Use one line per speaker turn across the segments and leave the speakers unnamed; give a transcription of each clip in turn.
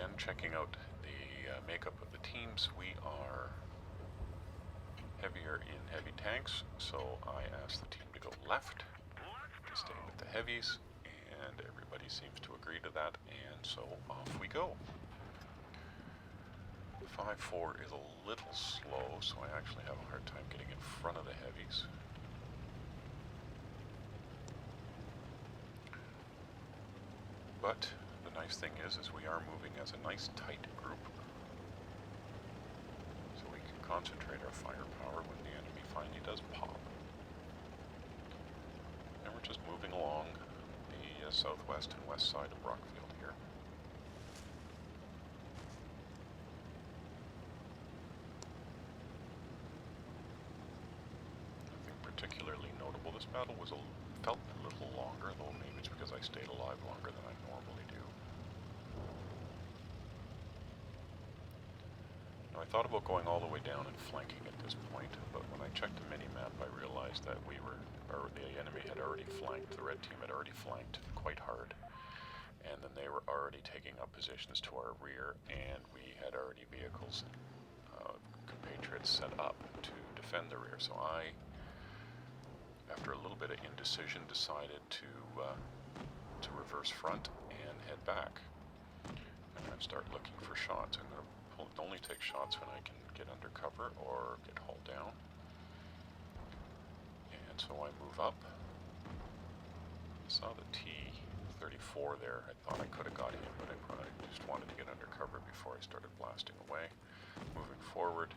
again, checking out the makeup of the teams. We are heavier in heavy tanks, so I asked the team to go left to stay with the heavies, and everybody seems to agree to that, and so off we go. 5-4 is a little slow, so I actually have a hard time getting in front of the heavies. But the nice thing is we are moving as a nice tight group, so we can concentrate our firepower when the enemy finally does pop. And we're just moving along the southwest and west side of Brockfield here. Nothing particularly notable. This battle felt a little longer, though maybe it's because I stayed alive longer than I normally do. Now, I thought about going all the way down and flanking at this point, but when I checked the mini-map, I realized that the enemy had already flanked, the red team had already flanked quite hard, and then they were already taking up positions to our rear, and we had already vehicles, compatriots set up to defend the rear, so I, after a little bit of indecision, decided to reverse front and head back. I'm going to start looking for shots. I'm going to only take shots when I can get under cover or get hauled down. And so I move up. I saw the T-34 there. I thought I could have got him, but I just wanted to get under cover before I started blasting away. Moving forward.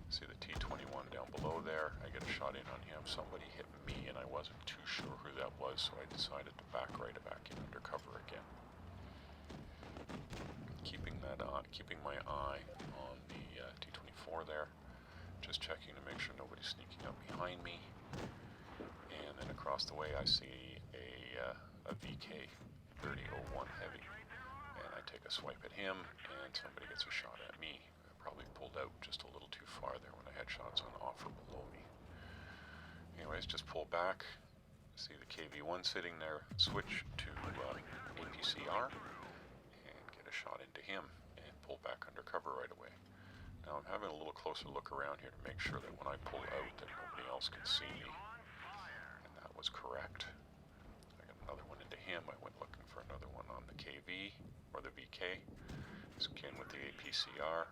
See the T-21 down below there. I get a shot in on him. Somebody hit me and I wasn't too sure who that was, so I decided to back in under cover again. Keeping my eye on the T-24 there. Just checking to make sure nobody's sneaking up behind me. And then across the way I see a VK-3001 heavy. And I take a swipe at him and somebody gets a shot at me. Probably pulled out just a little too far there when I had shots on offer below me. Anyways, just pull back, see the KV-1 sitting there, switch to APCR, and get a shot into him, and pull back under cover right away. Now I'm having a little closer look around here to make sure that when I pull out that nobody else can see me, and that was correct. I got another one into him. I went looking for another one on the KV, or the VK, so again with the APCR.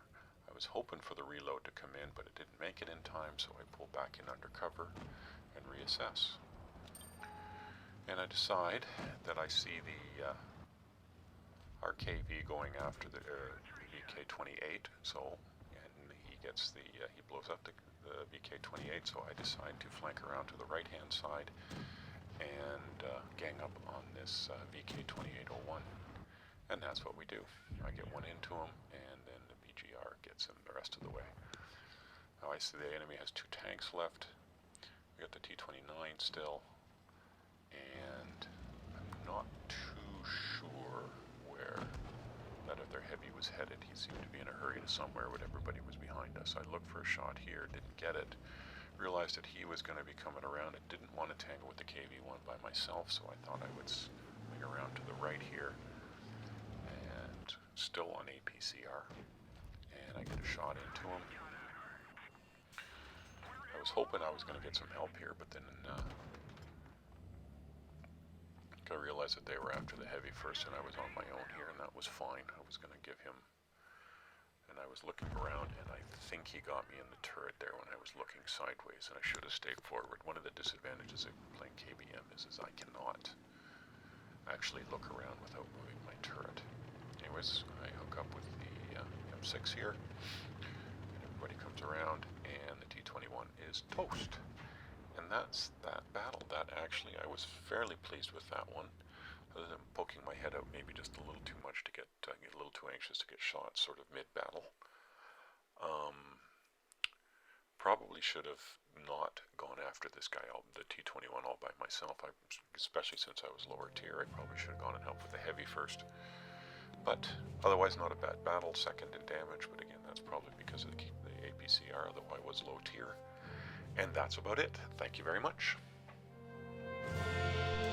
I was hoping for the reload to come in, but it didn't make it in time, so I pull back in under cover and reassess. And I decide that I see the RKV going after the VK-28, so, and he blows up the VK-28, so I decide to flank around to the right-hand side and gang up on this VK-2801. And that's what we do. I get one into him, and then the BGR gets him the rest of the way. Now I see the enemy has 2 tanks left. We got the T-29 still, and I'm not too sure where that other heavy was headed. He seemed to be in a hurry to somewhere, but everybody was behind us. I looked for a shot here, didn't get it. Realized that he was going to be coming around. I didn't want to tangle with the KV-1 by myself, so I thought I would swing around to the right here. Still on APCR, and I get a shot into him. I was hoping I was going to get some help here, but then I realized that they were after the heavy first, and I was on my own here, and that was fine. I was going to give him, and I was looking around, and I think he got me in the turret there when I was looking sideways, and I should have stayed forward. One of the disadvantages of playing KBM is I cannot actually look around without moving my turret. Anyways, I hook up with the M6 here, and everybody comes around, and the T-21 is toast. And that's that battle. That actually, I was fairly pleased with that one. Other than poking my head out maybe just a little too much to get a little too anxious to get shots sort of mid-battle. Probably should have not gone after this guy, the T-21, all by myself. Especially since I was lower tier, I probably should have gone and helped with the heavy first. But otherwise not a bad battle, second in damage, but again that's probably because of the APCR, although I was low tier. And that's about it. Thank you very much.